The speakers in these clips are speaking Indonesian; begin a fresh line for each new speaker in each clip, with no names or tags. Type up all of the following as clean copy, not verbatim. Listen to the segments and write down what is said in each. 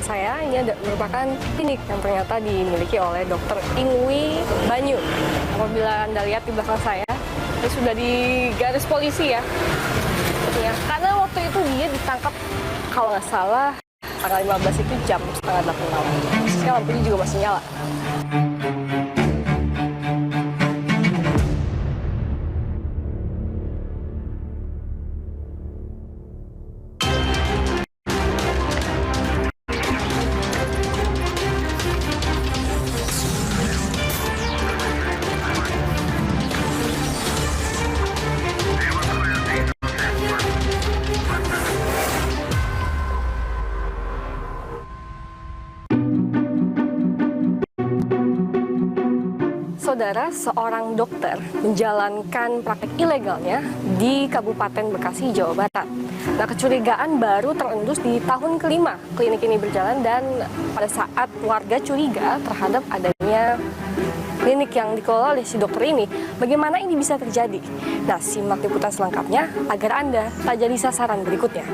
saya ini merupakan klinik yang ternyata dimiliki oleh Dr. Ingwi Banyu. Apabila Anda lihat di belakang saya, ini sudah di garis polisi ya. Karena waktu itu dia ditangkap, kalau nggak salah, tanggal 15 itu jam setengah 8 malam. Sekarang lampunya juga masih nyala. Saudara, seorang dokter menjalankan praktek ilegalnya di Kabupaten Bekasi, Jawa Barat. Nah, kecurigaan baru terendus di tahun kelima klinik ini berjalan, dan pada saat warga curiga terhadap adanya klinik yang dikelola oleh si dokter ini, bagaimana ini bisa terjadi? Nah, simak liputan selengkapnya agar Anda tak jadi sasaran berikutnya.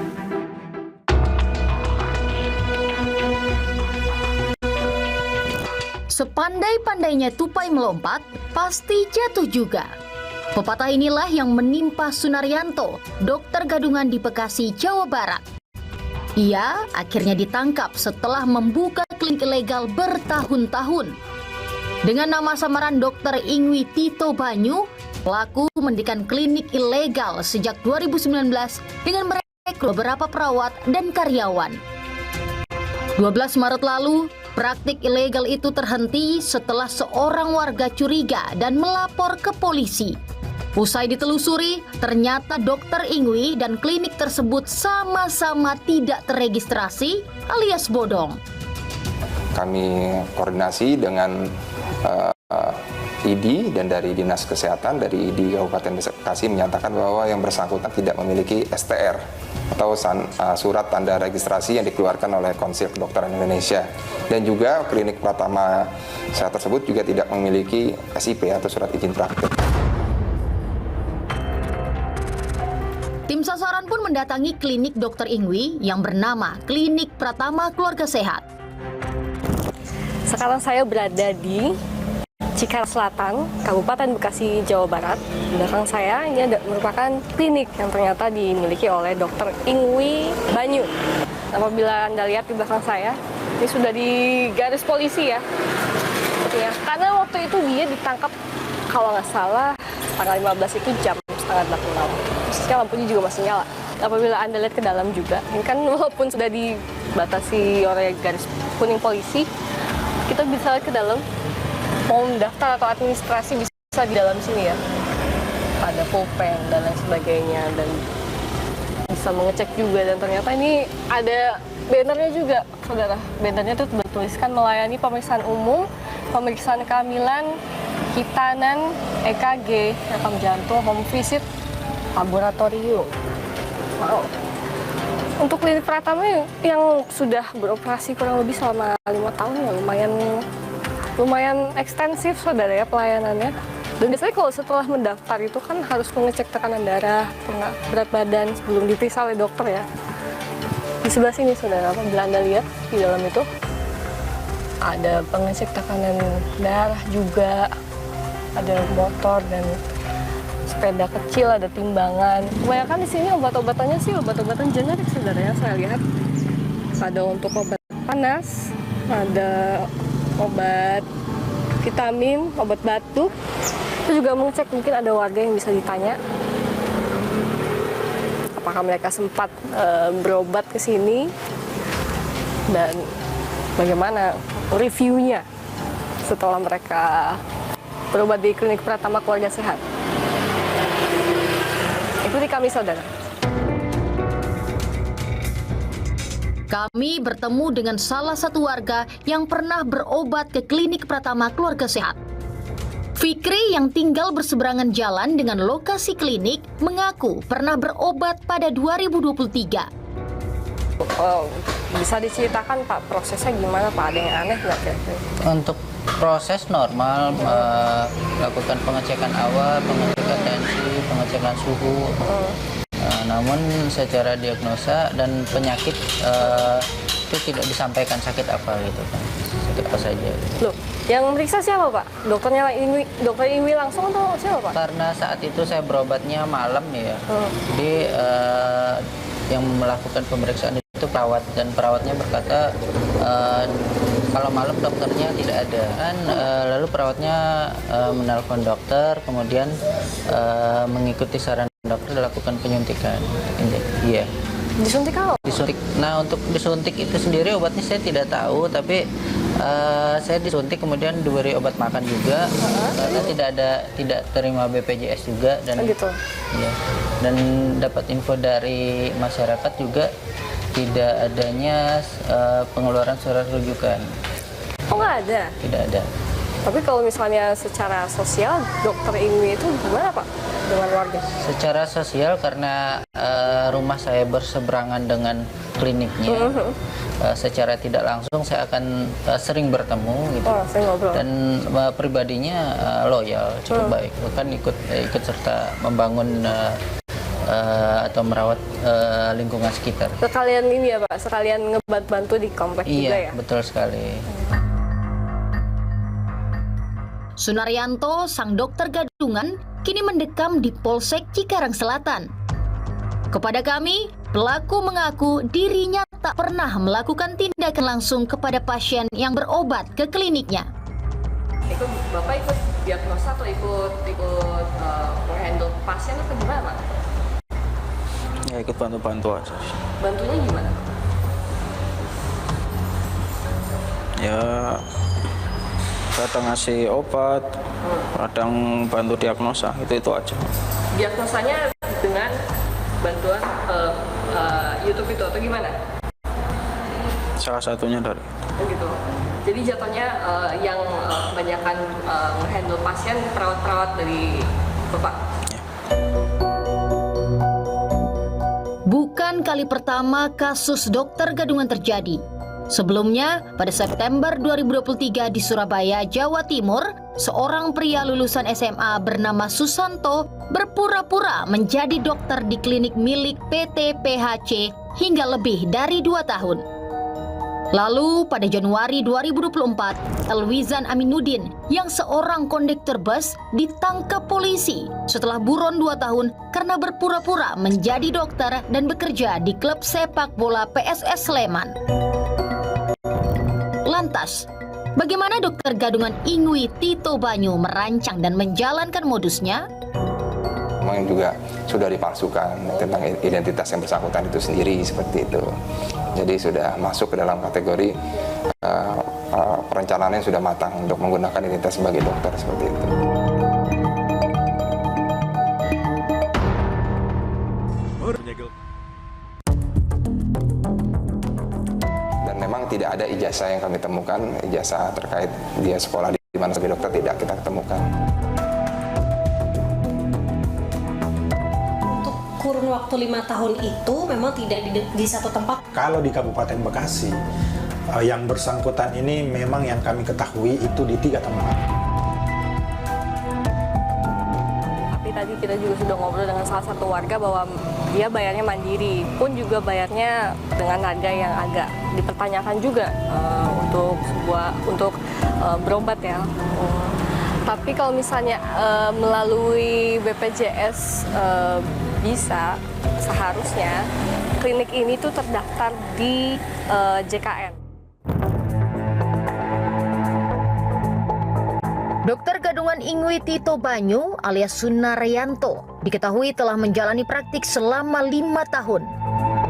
Sepandai-pandainya tupai melompat, pasti jatuh juga. Pepatah inilah yang menimpa Sunaryanto, dokter gadungan di Bekasi, Jawa Barat. Ia akhirnya ditangkap setelah membuka klinik ilegal bertahun-tahun. Dengan nama samaran Dr. Ingwi Tito Banyu, pelaku mendirikan klinik ilegal sejak 2019 dengan merekrut beberapa perawat dan karyawan. 12 Maret lalu, praktik ilegal itu terhenti setelah seorang warga curiga dan melapor ke polisi. Usai ditelusuri, ternyata Dr. Ingwi dan klinik tersebut sama-sama tidak terregistrasi alias bodong.
Kami koordinasi dengan ID dan dari Dinas Kesehatan dari ID Kabupaten Bekasi menyatakan bahwa yang bersangkutan tidak memiliki STR atau surat tanda registrasi yang dikeluarkan oleh Konsil Kedokteran Indonesia, dan juga klinik Pratama Sehat tersebut juga tidak memiliki SIP atau surat izin praktik.
Tim sasaran pun mendatangi klinik Dr. Ingwi yang bernama Klinik Pratama Keluarga Sehat.
Sekarang saya berada di Cikarang Selatan, Kabupaten Bekasi, Jawa Barat. Di belakang saya ini merupakan klinik yang ternyata dimiliki oleh Dr. Ingwi Banyu. Apabila Anda lihat di belakang saya, ini sudah di garis polisi ya. Karena waktu itu dia ditangkap, kalau nggak salah, tanggal 15 itu jam setengah 8 malam. Sekarang lampunya juga masih nyala. Apabila Anda lihat ke dalam juga, ini kan walaupun sudah dibatasi oleh garis kuning polisi, kita bisa lihat ke dalam. Mau mendaftar atau administrasi bisa di dalam sini ya. Ada pulpen dan lain sebagainya, dan bisa mengecek juga. Dan ternyata ini ada bannernya juga, saudara. Bannernya itu bertuliskan melayani pemeriksaan umum, pemeriksaan kehamilan, hitanan, EKG, rekam jantung, home visit, laboratorium. Wow. Untuk klinik Pratama yang sudah beroperasi kurang lebih selama 5 tahun ya, lumayan ekstensif, saudara, ya, pelayanannya. Dan biasanya kalau setelah mendaftar itu kan harus mengecek tekanan darah, berat badan sebelum diperiksa oleh dokter ya. Di sebelah sini, saudara, apabila Anda lihat di dalam itu ada pengecek tekanan darah juga, ada motor dan sepeda kecil, ada timbangan. Kebanyakan di sini obat-obatannya sih obat-obatan generik, saudara, yang saya lihat. Ada untuk obat panas, ada obat vitamin, obat batuk. Itu juga mengecek, mungkin ada warga yang bisa ditanya apakah mereka sempat berobat ke sini dan bagaimana reviewnya setelah mereka berobat di klinik Pratama Keluarga Sehat. Ikuti kami, saudara.
Kami bertemu dengan salah satu warga yang pernah berobat ke klinik Pratama Keluarga Sehat. Fikri yang tinggal berseberangan jalan dengan lokasi klinik mengaku pernah berobat pada 2023.
Bisa diceritakan, Pak, prosesnya gimana, Pak? Ada yang aneh nggak kira-kira?
Untuk proses normal, melakukan pengecekan awal, pengecekan tensi, pengecekan suhu. Namun secara diagnosa dan penyakit itu tidak disampaikan sakit apa gitu kan, sakit apa saja.
Loh, yang meriksa siapa Pak? Dokternya dokter Ingwi langsung atau siapa Pak?
Karena saat itu saya berobatnya malam ya, jadi yang melakukan pemeriksaan itu perawat, dan perawatnya berkata kalau malam dokternya tidak ada. Lalu perawatnya menelpon dokter, kemudian mengikuti saran dokter dilakukan penyuntikan. Iya.
Disuntik apa?
Disuntik. Nah, untuk disuntik itu sendiri obatnya saya tidak tahu, tapi saya disuntik kemudian diberi obat makan juga karena tidak terima BPJS juga, dan
gitu.
Iya. Dan dapat info dari masyarakat juga tidak adanya pengeluaran surat rujukan.
Oh, nggak ada?
Tidak ada.
Tapi kalau misalnya secara sosial, dokter Ingwi itu gimana Pak dengan warga?
Secara sosial karena rumah saya berseberangan dengan kliniknya, secara tidak langsung saya akan sering bertemu gitu.
Oh, saya ngobrol.
Dan pribadinya loyal, cukup baik. Bahkan ikut serta membangun atau merawat lingkungan sekitar.
Sekalian ini ya Pak, sekalian ngebantu di komplek juga ya?
Iya, betul sekali.
Sunaryanto, sang dokter gadungan, kini mendekam di Polsek Cikarang Selatan. Kepada kami, pelaku mengaku dirinya tak pernah melakukan tindakan langsung kepada pasien yang berobat ke kliniknya.
Bapak ikut diagnosa atau ikut menghandle pasien atau gimana Pak?
Ya ikut bantu-bantu aja.
Bantunya gimana?
Ya kadang ngasih obat, kadang bantu diagnosa, itu aja.
Diagnosanya dengan bantuan YouTube itu atau gimana?
Salah satunya dari
Gitu. Jadi jatuhnya yang kebanyakan menghandle pasien perawat-perawat dari Bapak?
Bukan kali pertama kasus dokter gadungan terjadi. Sebelumnya, pada September 2023 di Surabaya, Jawa Timur, seorang pria lulusan SMA bernama Susanto berpura-pura menjadi dokter di klinik milik PT PHC hingga lebih dari 2 tahun. Lalu, pada Januari 2024, Elwizan Aminuddin yang seorang kondektur bus ditangkap polisi setelah buron 2 tahun karena berpura-pura menjadi dokter dan bekerja di klub sepak bola PSS Sleman. Lantas, bagaimana dokter gadungan Ingwi Tito Banyu merancang dan menjalankan modusnya?
Memang juga sudah dipalsukan tentang identitas yang bersangkutan itu sendiri seperti itu. Jadi sudah masuk ke dalam kategori perencanaan yang sudah matang untuk menggunakan identitas sebagai dokter seperti itu. Dan memang tidak ada ijazah yang kami temukan, ijazah terkait dia sekolah di mana sebagai dokter tidak kita temukan.
Kurun waktu 5 tahun itu memang tidak di satu tempat.
Kalau di Kabupaten Bekasi, yang bersangkutan ini memang yang kami ketahui itu di 3 tempat.
Tapi tadi kita juga sudah ngobrol dengan salah satu warga bahwa dia bayarnya mandiri, pun juga bayarnya dengan harga yang agak dipertanyakan juga untuk berobat ya. Tapi kalau misalnya melalui BPJS bisa, seharusnya klinik ini tuh terdaftar di JKN.
Dokter gadungan Ingwi Tito Banyu alias Sunaryanto diketahui telah menjalani praktik selama 5 tahun.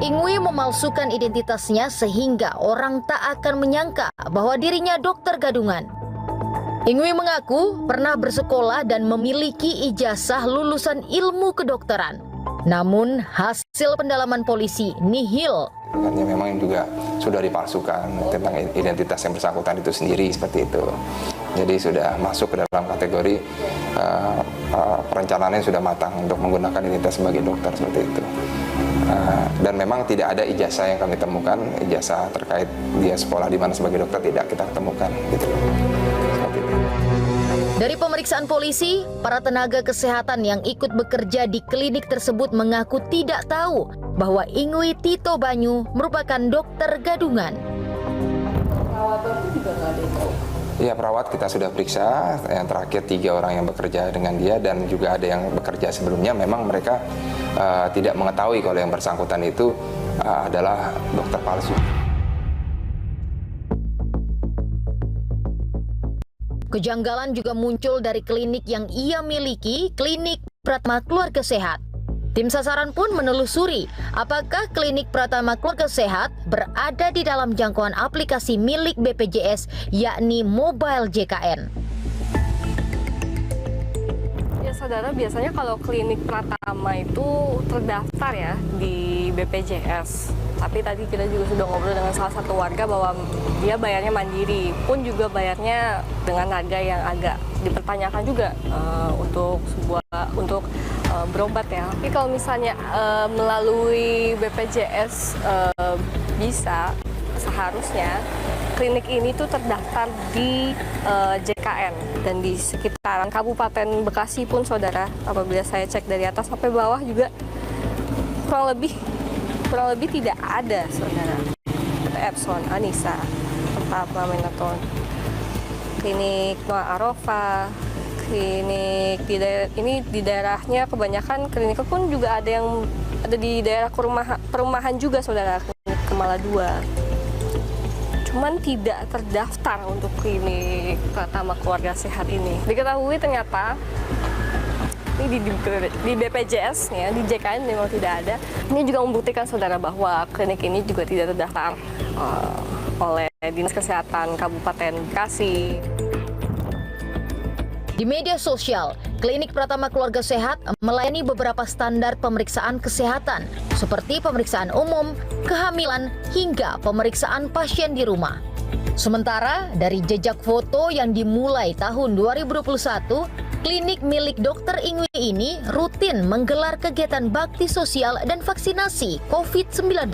Ingwi memalsukan identitasnya sehingga orang tak akan menyangka bahwa dirinya dokter gadungan. Ingwi mengaku pernah bersekolah dan memiliki ijazah lulusan ilmu kedokteran. Namun hasil pendalaman polisi nihil.
Karena memang juga sudah dipalsukan tentang identitas yang bersangkutan itu sendiri seperti itu. Jadi sudah masuk ke dalam kategori perencanaan yang sudah matang untuk menggunakan identitas sebagai dokter seperti itu. Dan memang tidak ada ijazah yang kami temukan, ijazah terkait dia sekolah di mana sebagai dokter tidak kita temukan gitu. Seperti itu.
Dari pemeriksaan polisi, para tenaga kesehatan yang ikut bekerja di klinik tersebut mengaku tidak tahu bahwa Ingwi Tito Banyu merupakan dokter gadungan.
perawatan itu juga nggak ada yang tahu.
Ya, perawat kita sudah periksa, yang terakhir 3 orang yang bekerja dengan dia dan juga ada yang bekerja sebelumnya, memang mereka tidak mengetahui kalau yang bersangkutan itu adalah dokter palsu.
Kejanggalan juga muncul dari klinik yang ia miliki, Klinik Pratama Keluarga Sehat. Tim sasaran pun menelusuri apakah Klinik Pratama Keluarga Sehat berada di dalam jangkauan aplikasi milik BPJS, yakni Mobile JKN.
Ya saudara, biasanya kalau Klinik Pratama itu terdaftar ya di BPJS. Tapi tadi kita juga sudah ngobrol dengan salah satu warga bahwa dia bayarnya mandiri, pun juga bayarnya dengan harga yang agak dipertanyakan juga untuk berobat ya. Tapi kalau misalnya melalui BPJS bisa, seharusnya klinik ini tuh terdaftar di JKN dan di sekitaran Kabupaten Bekasi pun saudara. Apabila saya cek dari atas sampai bawah juga kurang lebih tidak ada saudara. Epson, Anissa, Tetap, Amenaton, Klinik Noah Arofa, klinik di daerahnya kebanyakan klinik pun juga ada yang ada di daerah perumahan juga saudara, Klinik Kemala 2. Cuman tidak terdaftar untuk Klinik Pratama Keluarga Sehat ini. Diketahui ternyata ini di BPJS ya, di JKN memang tidak ada. Ini juga membuktikan saudara bahwa klinik ini juga tidak terdaftar oleh Dinas Kesehatan Kabupaten Bekasi.
Di media sosial, Klinik Pratama Keluarga Sehat melayani beberapa standar pemeriksaan kesehatan, seperti pemeriksaan umum, kehamilan, hingga pemeriksaan pasien di rumah. Sementara dari jejak foto yang dimulai tahun 2021, klinik milik Dr. Ingwi ini rutin menggelar kegiatan bakti sosial dan vaksinasi COVID-19.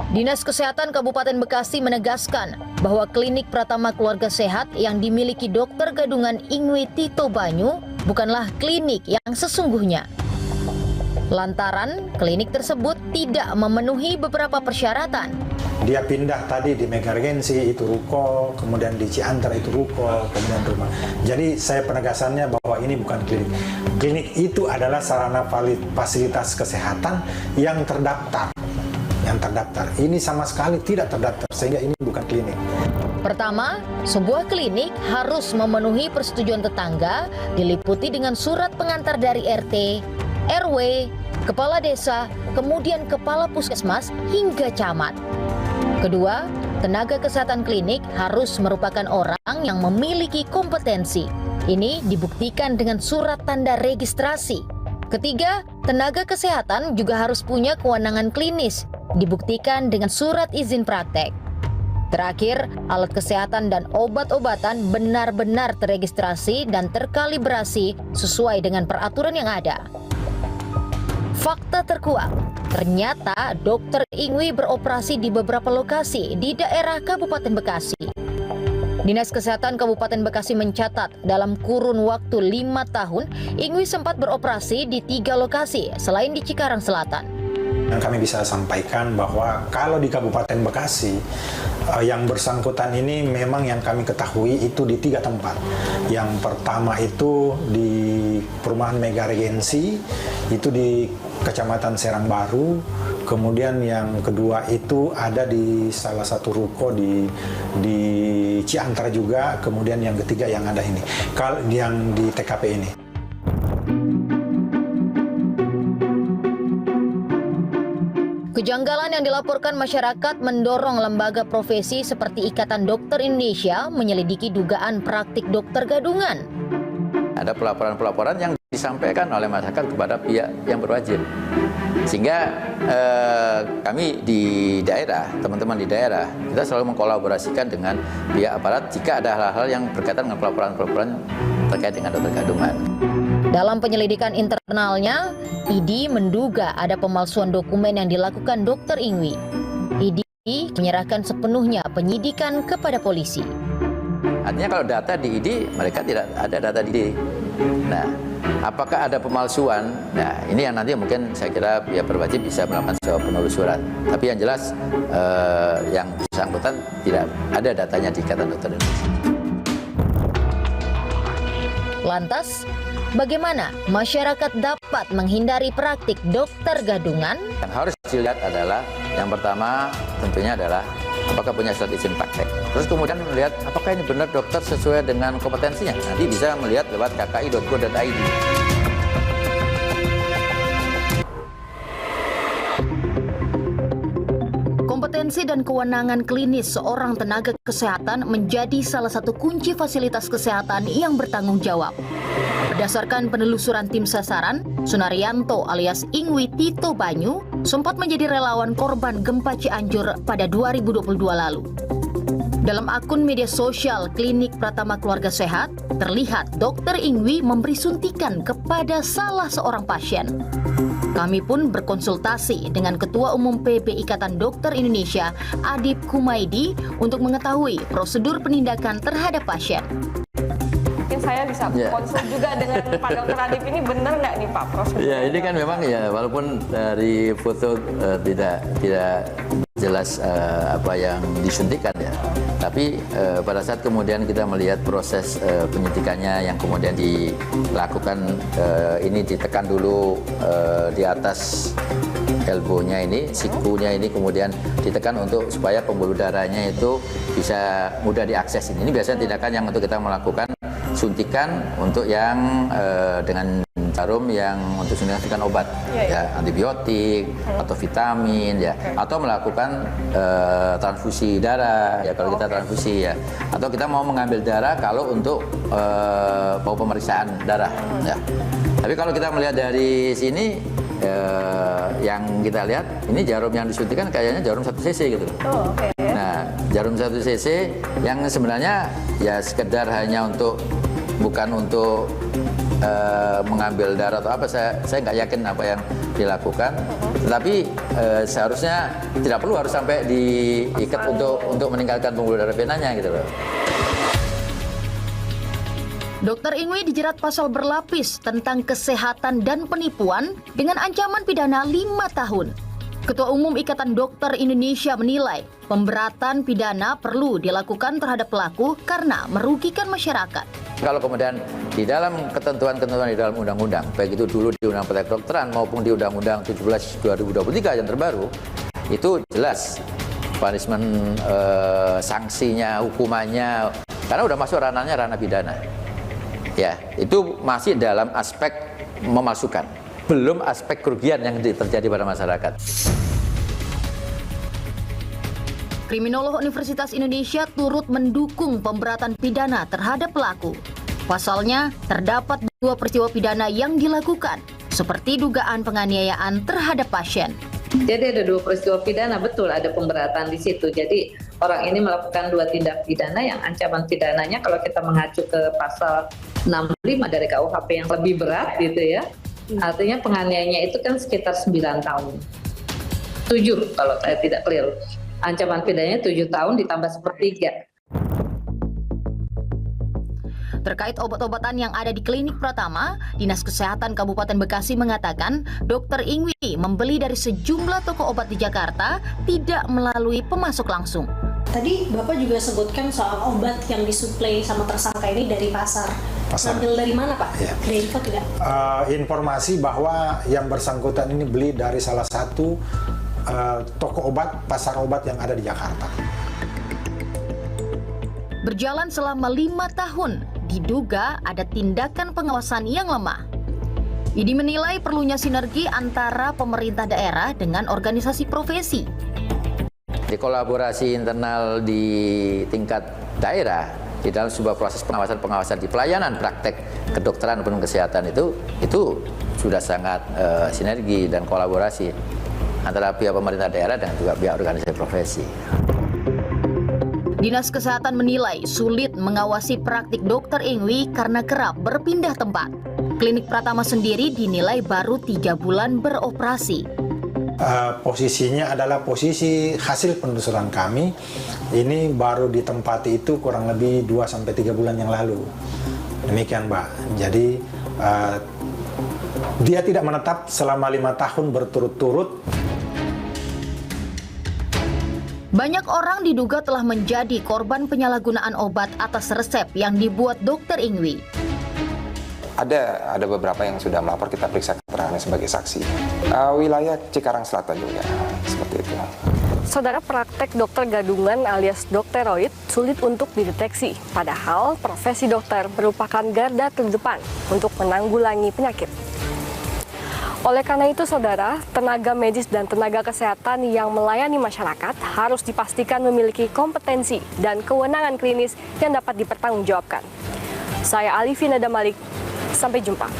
Dinas Kesehatan Kabupaten Bekasi menegaskan bahwa Klinik Pratama Keluarga Sehat yang dimiliki Dr. Gadungan Ingwi Tito Banyu bukanlah klinik yang sesungguhnya. Lantaran klinik tersebut tidak memenuhi beberapa persyaratan.
Dia pindah tadi di Megaregensi itu ruko, kemudian di Ciantar itu ruko, kemudian rumah. Jadi saya penegasannya bahwa ini bukan klinik. Klinik itu adalah sarana fasilitas kesehatan yang terdaftar. Ini sama sekali tidak terdaftar, sehingga ini bukan klinik.
Pertama, sebuah klinik harus memenuhi persetujuan tetangga, diliputi dengan surat pengantar dari RT, RW, kepala desa, kemudian kepala puskesmas hingga camat. Kedua, tenaga kesehatan klinik harus merupakan orang yang memiliki kompetensi. Ini dibuktikan dengan surat tanda registrasi. Ketiga, tenaga kesehatan juga harus punya kewenangan klinis, dibuktikan dengan surat izin praktek. Terakhir, alat kesehatan dan obat-obatan benar-benar terregistrasi dan terkalibrasi sesuai dengan peraturan yang ada. Fakta terkuak, ternyata Dr. Ingwi beroperasi di beberapa lokasi di daerah Kabupaten Bekasi. Dinas Kesehatan Kabupaten Bekasi mencatat dalam kurun waktu 5 tahun, Ingwi sempat beroperasi di 3 lokasi selain di Cikarang Selatan.
Yang kami bisa sampaikan bahwa kalau di Kabupaten Bekasi, yang bersangkutan ini memang yang kami ketahui itu di 3 tempat. Yang pertama itu di perumahan Megaregensi, itu di Kecamatan Serang Baru. Kemudian yang kedua itu ada di salah satu ruko di Ciantar juga. Kemudian yang ketiga yang ada ini, yang di TKP ini.
Kejanggalan yang dilaporkan masyarakat mendorong lembaga profesi seperti Ikatan Dokter Indonesia menyelidiki dugaan praktik dokter gadungan.
Ada pelaporan-pelaporan yang disampaikan oleh masyarakat kepada pihak yang berwajib. Sehingga kami di daerah, teman-teman di daerah, kita selalu mengkolaborasikan dengan pihak aparat jika ada hal-hal yang berkaitan dengan pelaporan-pelaporan terkait dengan dokter gadungan.
Dalam penyelidikan internalnya, ID menduga ada pemalsuan dokumen yang dilakukan Dr. Ingwi. ID menyerahkan sepenuhnya penyidikan kepada polisi.
Artinya kalau data di ID, mereka tidak ada data di ID. Nah, apakah ada pemalsuan? Nah, ini yang nanti mungkin saya kira pihak berwajib bisa melakukan sebuah penelusuran. Tapi yang jelas yang bersangkutan tidak ada datanya di Ikatan Dokter Indonesia.
Lantas, bagaimana masyarakat dapat menghindari praktik dokter gadungan?
Yang harus dilihat adalah yang pertama tentunya adalah apakah punya surat izin praktek. Terus kemudian melihat apakah ini benar dokter sesuai dengan kompetensinya. Nanti bisa melihat lewat kki.go.id.
Kompetensi dan kewenangan klinis seorang tenaga kesehatan menjadi salah satu kunci fasilitas kesehatan yang bertanggung jawab. Berdasarkan penelusuran tim sasaran, Sunaryanto alias Ingwi Tito Banyu sempat menjadi relawan korban gempa Cianjur pada 2022 lalu. Dalam akun media sosial Klinik Pratama Keluarga Sehat, terlihat Dr. Ingwi memberi suntikan kepada salah seorang pasien. Kami pun berkonsultasi dengan Ketua Umum PB Ikatan Dokter Indonesia, Adip Kumaydi, untuk mengetahui prosedur penindakan terhadap pasien.
Mungkin saya bisa konsul juga dengan Pak Dr. Adip, ini benar nggak nih Pak prosedurnya?
Ya, ini kan memang ya walaupun dari foto tidak jelas apa yang disuntikan ya. Tapi pada saat kemudian kita melihat proses penyuntikannya yang kemudian dilakukan, ini ditekan dulu di atas elbow-nya ini, sikunya ini kemudian ditekan untuk supaya pembuluh darahnya itu bisa mudah diakses. Ini biasanya tindakan yang untuk kita melakukan suntikan untuk yang dengan jarum yang untuk suntikan obat, ya antibiotik atau vitamin, ya, atau melakukan transfusi darah, ya kalau kita transfusi, ya, atau kita mau mengambil darah kalau untuk mau pemeriksaan darah, ya. Tapi kalau kita melihat dari sini, yang kita lihat ini jarum yang disuntikan kayaknya jarum 1 cc gitu.
Oh, okay.
Nah, jarum 1 cc yang sebenarnya ya sekedar hanya untuk, bukan untuk mengambil darah atau apa, saya nggak yakin apa yang dilakukan. Tetapi seharusnya tidak perlu harus sampai diikat untuk meninggalkan pembuluh darah venanya gitu loh.
Dr. Ingwi dijerat pasal berlapis tentang kesehatan dan penipuan dengan ancaman pidana 5 tahun. Ketua Umum Ikatan Dokter Indonesia menilai pemberatan pidana perlu dilakukan terhadap pelaku karena merugikan masyarakat.
Kalau kemudian di dalam ketentuan-ketentuan di dalam undang-undang, baik itu dulu di Undang Praktek Kedokteran maupun di Undang-Undang 17 2023 yang terbaru, itu jelas punishment, sanksinya, hukumannya, karena udah masuk ranahnya ranah pidana. Ya, itu masih dalam aspek memalsukan, belum aspek kerugian yang terjadi pada masyarakat.
Kriminolog Universitas Indonesia turut mendukung pemberatan pidana terhadap pelaku. Pasalnya, terdapat 2 peristiwa pidana yang dilakukan, seperti dugaan penganiayaan terhadap pasien.
Jadi ada 2 peristiwa pidana, betul ada pemberatan di situ. Jadi orang ini melakukan 2 tindak pidana yang ancaman pidananya kalau kita mengacu ke pasal 65 dari KUHP yang lebih berat gitu ya. Artinya penganiayaannya itu kan sekitar 9 tahun. 7 kalau saya tidak keliru. Ancaman pidananya 7 tahun ditambah 1/3.
Terkait obat-obatan yang ada di Klinik Pratama, Dinas Kesehatan Kabupaten Bekasi mengatakan Dr. Ingwi membeli dari sejumlah toko obat di Jakarta tidak melalui pemasok langsung.
Tadi Bapak juga sebutkan soal obat yang disuplai sama tersangka ini dari pasar. Ambil dari mana Pak?
Ya.
Dari info tidak?
Informasi bahwa yang bersangkutan ini beli dari salah satu toko obat, pasar obat yang ada di Jakarta.
Berjalan selama 5 tahun, diduga ada tindakan pengawasan yang lemah. Idi menilai perlunya sinergi antara pemerintah daerah dengan organisasi profesi.
Di kolaborasi internal di tingkat daerah, di dalam sebuah proses pengawasan di pelayanan praktek kedokteran dan kesehatan itu sudah sangat sinergi dan kolaborasi antara pihak pemerintah daerah dan juga pihak organisasi profesi.
Dinas Kesehatan menilai sulit mengawasi praktik Dr. Ingwi karena kerap berpindah tempat. Klinik Pratama sendiri dinilai baru 3 bulan beroperasi.
Posisinya adalah posisi hasil penelusuran kami. Ini baru ditempati itu kurang lebih 2-3 bulan yang lalu. Demikian Mbak. Jadi dia tidak menetap selama 5 tahun berturut-turut.
Banyak orang diduga telah menjadi korban penyalahgunaan obat atas resep yang dibuat Dr. Ingwi.
Ada beberapa yang sudah melapor, kita periksa keterangannya sebagai saksi. Wilayah Cikarang Selatan juga, seperti itu.
Saudara, praktek dokter gadungan alias dokteroid sulit untuk dideteksi. Padahal profesi dokter merupakan garda terdepan untuk menanggulangi penyakit. Oleh karena itu, saudara, tenaga medis dan tenaga kesehatan yang melayani masyarakat harus dipastikan memiliki kompetensi dan kewenangan klinis yang dapat dipertanggungjawabkan. Saya Alifina Damalik, sampai jumpa.